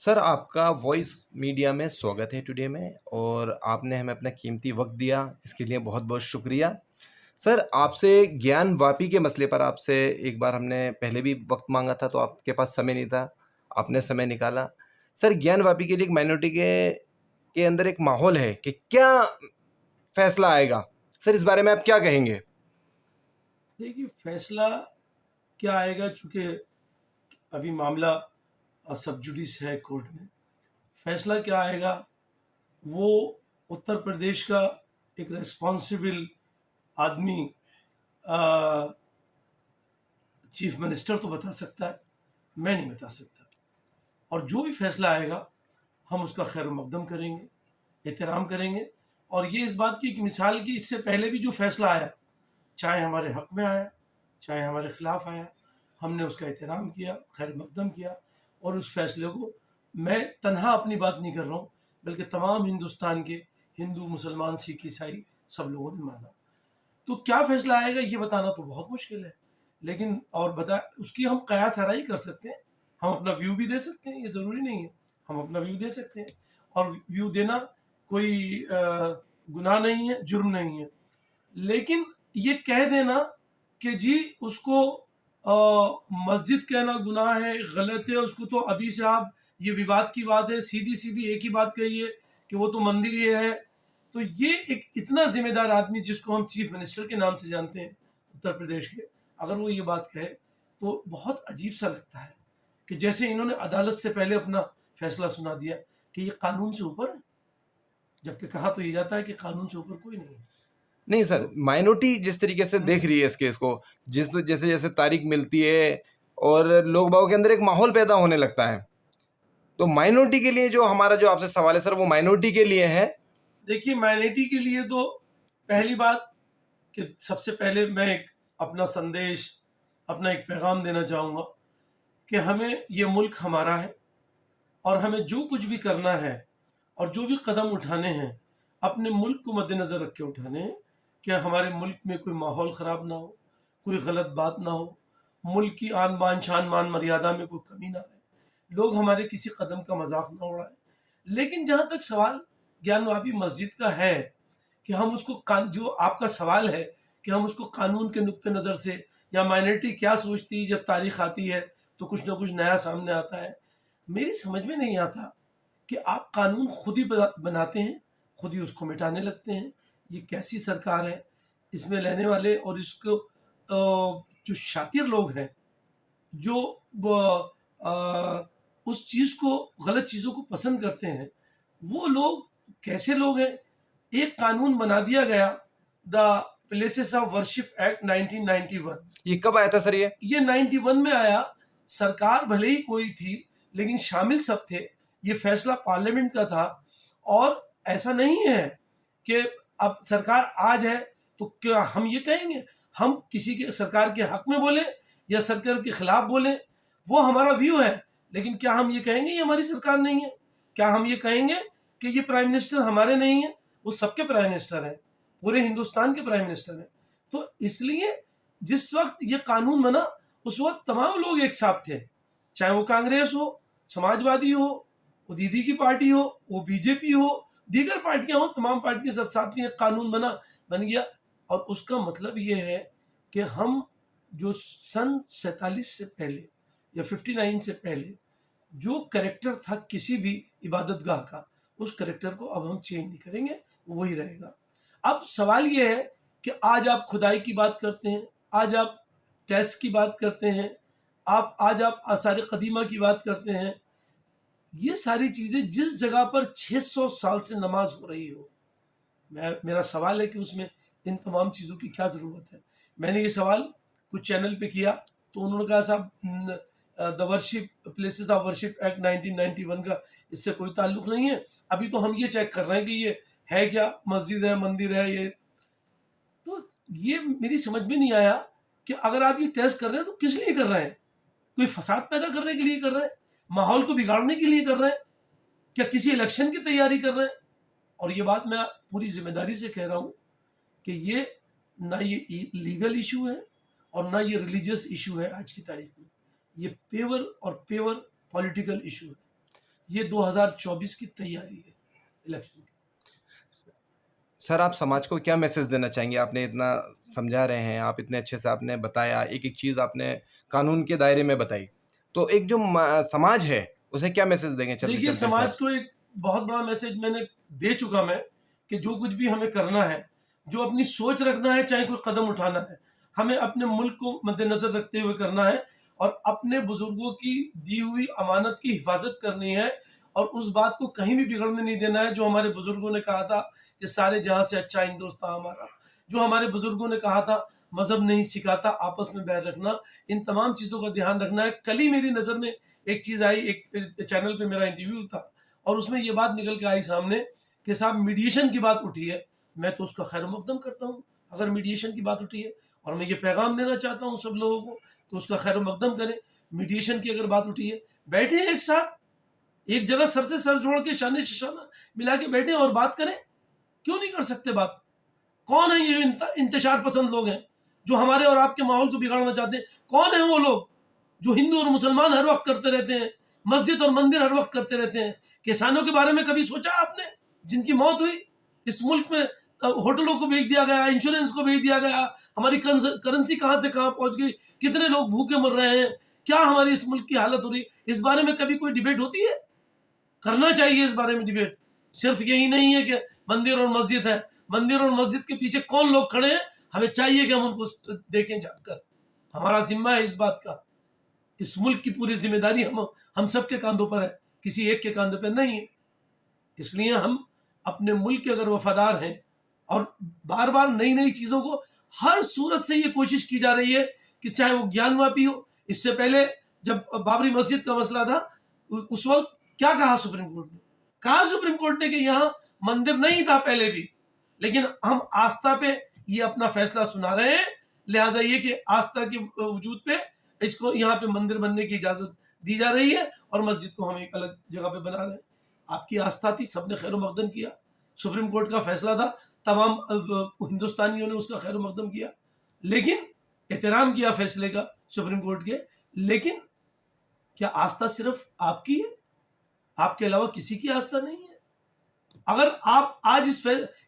سر آپ کا voice media میں سواگت ہے ٹوڈے میں، اور آپ نے ہمیں اپنا قیمتی وقت دیا، اس کے لیے بہت بہت شکریہ۔ سر آپ سے گیان واپی کے مسئلے پر آپ سے ایک بار ہم نے پہلے بھی وقت مانگا تھا تو آپ کے پاس سمے نہیں تھا، آپ نے سمے نکالا۔ سر گیان واپی کے لیے ایک مائنورٹی کے اندر ایک ماحول ہے کہ کیا فیصلہ آئے گا، سر اس بارے میں آپ کیا کہیں گے؟ دیکھیے فیصلہ کیا آئے گا، چونکہ ابھی معاملہ سب جوڈیس ہے کورٹ میں۔ فیصلہ کیا آئے گا وہ اتر پردیش کا ایک ریسپانسبل آدمی چیف منسٹر تو بتا سکتا ہے، میں نہیں بتا سکتا۔ اور جو بھی فیصلہ آئے گا ہم اس کا خیر مقدم کریں گے، احترام کریں گے۔ اور یہ اس بات کی ایک مثال کی اس سے پہلے بھی جو فیصلہ آیا، چاہے ہمارے حق میں آیا چاہے ہمارے خلاف آیا، ہم نے اس کا احترام کیا، خیر مقدم کیا، اور اس فیصلے کو میں تنہا اپنی بات نہیں کر رہا ہوں بلکہ تمام ہندوستان کے ہندو، مسلمان، سکھ، عیسائی سب لوگوں نے مانا۔ تو کیا فیصلہ آئے گا یہ بتانا تو بہت مشکل ہے، لیکن اس کی ہم قیاس آرائی کر سکتے ہیں، ہم اپنا ویو بھی دے سکتے ہیں، یہ ضروری نہیں ہے، ہم اپنا ویو دے سکتے ہیں، اور ویو دینا کوئی گناہ نہیں ہے، جرم نہیں ہے۔ لیکن یہ کہہ دینا کہ جی اس کو مسجد کہنا گناہ ہے، غلط ہے، اس کو تو ابھی سے آپ یہ وواد کی بات ہے، سیدھی ایک ہی بات کہیے کہ وہ تو مندر یہ ہے، تو یہ ایک اتنا ذمہ دار آدمی جس کو ہم چیف منسٹر کے نام سے جانتے ہیں اتر پردیش کے، اگر وہ یہ بات کہے تو بہت عجیب سا لگتا ہے کہ جیسے انہوں نے عدالت سے پہلے اپنا فیصلہ سنا دیا کہ یہ قانون سے اوپر ہے، جبکہ کہا تو یہ جاتا ہے کہ قانون سے اوپر کوئی نہیں ہے۔ نہیں سر، مائنورٹی جس طریقے سے دیکھ رہی ہے اس کیس کو، جیسے جیسے تاریخ ملتی ہے اور لوگ باغوں کے اندر ایک ماحول پیدا ہونے لگتا ہے، تو مائنورٹی کے لیے جو ہمارا جو آپ سے سوال ہے سر وہ مائنورٹی کے لیے ہے۔ دیکھیے مائنورٹی کے لیے تو پہلی بات کہ سب سے پہلے میں ایک اپنا سندیش، اپنا ایک پیغام دینا چاہوں گا کہ ہمیں یہ ملک ہمارا ہے، اور ہمیں جو کچھ بھی کرنا ہے اور جو بھی قدم اٹھانے ہیں اپنے ملک کو مد نظر رکھ کے اٹھانے ہیں کہ ہمارے ملک میں کوئی ماحول خراب نہ ہو، کوئی غلط بات نہ ہو، ملک کی آن بان شان مان مریادہ میں کوئی کمی نہ آئے، لوگ ہمارے کسی قدم کا مذاق نہ اڑائیں۔ لیکن جہاں تک سوال گیان واپی مسجد کا ہے کہ ہم اس کو جو آپ کا سوال ہے کہ ہم اس کو قانون کے نقطہ نظر سے، یا مائنورٹی کیا سوچتی ہے جب تاریخ آتی ہے تو کچھ نہ کچھ نیا سامنے آتا ہے، میری سمجھ میں نہیں آتا کہ آپ قانون خود ہی بناتے ہیں، خود ہی اس کو مٹانے لگتے ہیں۔ یہ کیسی سرکار ہے؟ اس میں لینے والے اور اس کو جو شاطر لوگ ہیں، جو اس چیز کو، غلط چیزوں کو پسند کرتے ہیں، وہ لوگ کیسے لوگ ہیں؟ ایک قانون بنا دیا گیا، the places of worship act 1991۔ یہ کب آیا تھا سر؟ یہ 91 میں آیا۔ سرکار بھلے ہی کوئی تھی لیکن شامل سب تھے، یہ فیصلہ پارلیمنٹ کا تھا، اور ایسا نہیں ہے کہ اب سرکار آج ہے تو کیا ہم یہ کہیں گے ہم کسی کے سرکار کے حق میں بولیں یا سرکار کے خلاف بولیں، وہ ہمارا ویو ہے، لیکن کیا ہم یہ کہیں گے یہ ہماری سرکار نہیں ہے؟ کیا ہم یہ کہیں گے کہ یہ پرائم منسٹر ہمارے نہیں ہیں؟ وہ سب کے پرائم منسٹر ہیں، پورے ہندوستان کے پرائم منسٹر ہیں۔ تو اس لیے جس وقت یہ قانون بنا اس وقت تمام لوگ ایک ساتھ تھے، چاہے وہ کانگریس ہو، سماج وادی ہو، وہ دیدی کی پارٹی ہو، وہ بی جے پی ہو، دیگر پارٹیاں ہوں، تمام پارٹیاں سب ساتھ میں ایک قانون بن گیا۔ اور اس کا مطلب یہ ہے کہ ہم جو سن 47 سے پہلے یا 59 سے پہلے جو کریکٹر تھا کسی بھی عبادت گاہ کا، اس کریکٹر کو اب ہم چینج نہیں کریں گے، وہی رہے گا۔ اب سوال یہ ہے کہ آج آپ کھدائی کی بات کرتے ہیں، آج آپ ٹیسٹ کی بات کرتے ہیں، آج آپ آثار قدیمہ کی بات کرتے ہیں، یہ ساری چیزیں جس جگہ پر 600 سال سے نماز ہو رہی ہو، میرا سوال ہے کہ اس میں ان تمام چیزوں کی کیا ضرورت ہے؟ میں نے یہ سوال کچھ چینل پہ کیا تو انہوں نے کہا صاحب the worship places of worship act 1991 کا اس سے کوئی تعلق نہیں ہے، ابھی تو ہم یہ چیک کر رہے ہیں کہ یہ ہے کیا، مسجد ہے، مندر ہے۔ یہ تو یہ میری سمجھ میں نہیں آیا کہ اگر آپ یہ ٹیسٹ کر رہے ہیں تو کس لیے کر رہے ہیں؟ کوئی فساد پیدا کرنے کے لیے کر رہے ہیں؟ ماحول کو بگاڑنے کے لیے کر رہے ہیں؟ کیا کسی الیکشن کی تیاری کر رہے ہیں؟ اور یہ بات میں پوری ذمہ داری سے کہہ رہا ہوں کہ یہ نہ یہ لیگل ایشو ہے اور نہ یہ ریلیجیس ایشو ہے، آج کی تاریخ میں یہ پیور اور پیور پولیٹیکل ایشو ہے۔ یہ 2024 کی تیاری ہے الیکشن کی۔ سر آپ سماج کو کیا میسج دینا چاہیں گے؟ آپ نے اتنا سمجھا رہے ہیں، آپ اتنے اچھے سے آپ نے بتایا، ایک ایک چیز آپ نے قانون کے دائرے میں بتائی، تو ایک جو سماج ہے اسے کیا میسج دیں گے چلتے دیکھیے چلتے سماج سر؟ کو ایک بہت بڑا میسج میں نے دے چکا میں، کہ جو کچھ بھی ہمیں کرنا ہے، جو اپنی سوچ رکھنا ہے، چاہے کوئی قدم اٹھانا ہے، ہمیں اپنے ملک کو مد نظر رکھتے ہوئے کرنا ہے، اور اپنے بزرگوں کی دی ہوئی امانت کی حفاظت کرنی ہے، اور اس بات کو کہیں بھی بگڑنے نہیں دینا ہے جو ہمارے بزرگوں نے کہا تھا کہ سارے جہاں سے اچھا ہندوستان ہمارا، جو ہمارے بزرگوں نے کہا تھا مذہب نہیں سکھاتا آپس میں بیر رکھنا، ان تمام چیزوں کا دھیان رکھنا ہے۔ کل ہی میری نظر میں ایک چیز آئی، ایک چینل پہ میرا انٹرویو تھا، اور اس میں یہ بات نکل کے آئی سامنے کہ صاحب میڈیشن کی بات اٹھی ہے، میں تو اس کا خیر مقدم کرتا ہوں اگر میڈیشن کی بات اٹھی ہے، اور میں یہ پیغام دینا چاہتا ہوں سب لوگوں کو کہ اس کا خیر مقدم کریں۔ میڈیشن کی اگر بات اٹھی ہے، بیٹھیں ایک ساتھ، ایک جگہ سر سے سر جوڑ کے شانے سے شانہ ملا کے بیٹھیں اور بات کریں، کیوں نہیں کر سکتے بات؟ کون ہیں یہ انتشار پسند لوگ ہیں جو ہمارے اور آپ کے ماحول کو بگاڑنا چاہتے ہیں؟ کون ہیں وہ لوگ جو ہندو اور مسلمان ہر وقت کرتے رہتے ہیں، مسجد اور مندر ہر وقت کرتے رہتے ہیں؟ کسانوں کے بارے میں کبھی سوچا آپ نے جن کی موت ہوئی؟ اس ملک میں ہوٹلوں کو بھیج دیا گیا، انشورنس کو بھیج دیا گیا، ہماری کرنسی کہاں سے کہاں پہنچ گئی، کتنے لوگ بھوکے مر رہے ہیں، کیا ہماری اس ملک کی حالت ہو رہی ہے؟ اس بارے میں کبھی کوئی ڈیبیٹ ہوتی ہے؟ کرنا چاہیے اس بارے میں ڈیبیٹ۔ صرف یہی نہیں ہے کہ مندر اور مسجد ہے، مندر اور مسجد کے پیچھے کون لوگ کھڑے ہیں، ہمیں چاہیے کہ ہم ان کو دیکھیں جا کر۔ ہمارا ذمہ ہے اس بات کا، اس ملک کی پوری ذمہ داری ہم سب کے کاندھوں پر ہے، کسی ایک کے کاندھوں پر نہیں ہے۔ اس لیے ہم اپنے ملک کے اگر وفادار ہیں، اور بار بار نئی نئی چیزوں کو ہر صورت سے یہ کوشش کی جا رہی ہے کہ چاہے وہ گیان واپی ہو، اس سے پہلے جب بابری مسجد کا مسئلہ تھا اس وقت کیا کہا سپریم کورٹ نے؟ کہا سپریم کورٹ نے کہ یہاں مندر نہیں تھا پہلے بھی، لیکن ہم آستھا پہ یہ اپنا فیصلہ سنا رہے ہیں، لہٰذا یہ کہ آستھا کے وجود پہ اس کو یہاں پہ مندر بننے کی اجازت دی جا رہی ہے، اور مسجد کو ہم ایک الگ جگہ پہ بنا رہے ہیں۔ آپ کی آستھا تھی، سب نے خیر و مقدم کیا، سپریم کورٹ کا فیصلہ تھا، تمام ہندوستانیوں نے اس کا خیر و مقدم کیا، لیکن احترام کیا فیصلے کا سپریم کورٹ کے۔ لیکن کیا آستھا صرف آپ کی ہے؟ آپ کے علاوہ کسی کی آستھا نہیں ہے؟ اگر آپ آج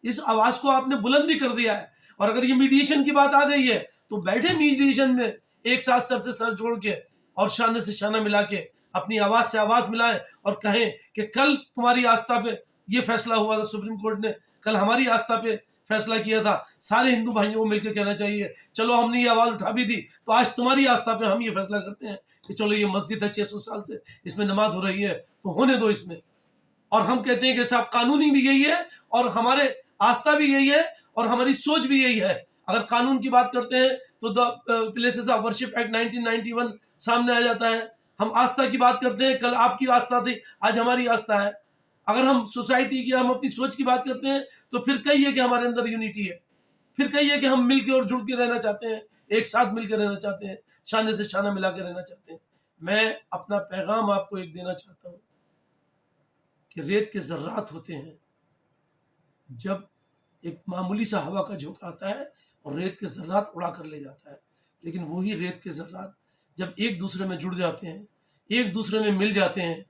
اس آواز کو آپ نے بلند بھی کر دیا ہے، اور اگر یہ میڈیشن کی بات آ گئی ہے تو بیٹھے میڈیشن میں ایک ساتھ سر سے سر جوڑ کے اور شانے سے شانہ ملا کے اپنی آواز سے آواز ملائیں، اور کہیں کہ کل تمہاری آستھا پہ یہ فیصلہ ہوا تھا سپریم کورٹ نے، کل ہماری آستھا پہ فیصلہ کیا تھا، سارے ہندو بھائیوں کو مل کے کہنا چاہیے چلو ہم نے یہ آواز اٹھا بھی دی تو آج تمہاری آستھا پہ ہم یہ فیصلہ کرتے ہیں کہ چلو یہ مسجد ہے 600 سال سے اس میں نماز ہو رہی ہے تو ہونے دو اس میں۔ اور ہم کہتے ہیں کہ صاحب قانونی بھی یہی ہے، اور ہمارے آستھا بھی یہی ہے، اور ہماری سوچ بھی یہی ہے۔ اگر قانون کی بات کرتے ہیں تو پلیسز آف ورشپ ایکٹ 1991 سامنے آ جاتا ہے۔ ہم آستھا کی بات کرتے ہیں، کل آپ کی آستھا تھی، آج ہماری آستھا ہے۔ اگر ہم سوسائٹی کی، ہم اپنی سوچ کی بات کرتے ہیں تو پھر کہیے کہ ہمارے اندر یونٹی ہے، پھر کہیے کہ ہم مل کے اور جڑ کے رہنا چاہتے ہیں، ایک ساتھ مل کے رہنا چاہتے ہیں، شانے سے شانہ ملا کے رہنا چاہتے ہیں۔ میں اپنا پیغام آپ کو ایک دینا چاہتا ہوں کہ ریت کے ذرات ہوتے ہیں، جب ایک معمولی سا ہوا کا جھونکا آتا ہے اور ریت کے ذرات اڑا کر لے جاتا ہے، لیکن وہی ریت کے ذرات جب ایک دوسرے میں جڑ جاتے ہیں، ایک دوسرے میں مل جاتے ہیں،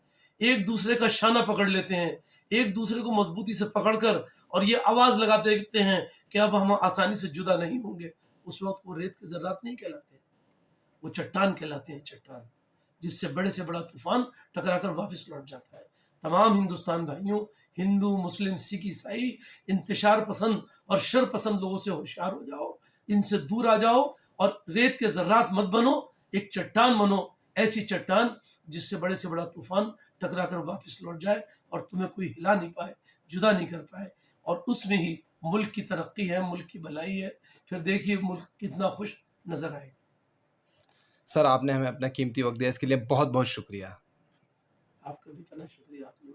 ایک دوسرے کا شانہ پکڑ لیتے ہیں، ایک دوسرے کو مضبوطی سے پکڑ کر اور یہ آواز لگاتے دیتے ہیں کہ اب ہم آسانی سے جدا نہیں ہوں گے، اس وقت وہ ریت کے ذرات نہیں کہلاتے، وہ چٹان کہلاتے ہیں، چٹان جس سے بڑے سے بڑا طوفان ٹکرا کر واپس لوٹ جاتا ہے۔ تمام ہندوستان بھائیوں، ہندو، مسلم، سکھ، عیسائی، انتشار پسند اور شر پسند لوگوں سے ہوشیار ہو جاؤ، ان سے دور آ جاؤ، اور ریت کے ذرات مت بنو، ایک چٹان بنو، ایسی چٹان جس سے بڑے سے بڑا طوفان ٹکرا کر واپس لوٹ جائے اور تمہیں کوئی ہلا نہیں پائے، جدا نہیں کر پائے، اور اس میں ہی ملک کی ترقی ہے، ملک کی بھلائی ہے، پھر دیکھیے ملک کتنا خوش نظر آئے گا۔ سر آپ نے ہمیں اپنا قیمتی وقت دیا، اس کے لیے بہت بہت شکریہ۔ آپ کا بھی اتنا شکریہ۔ آپ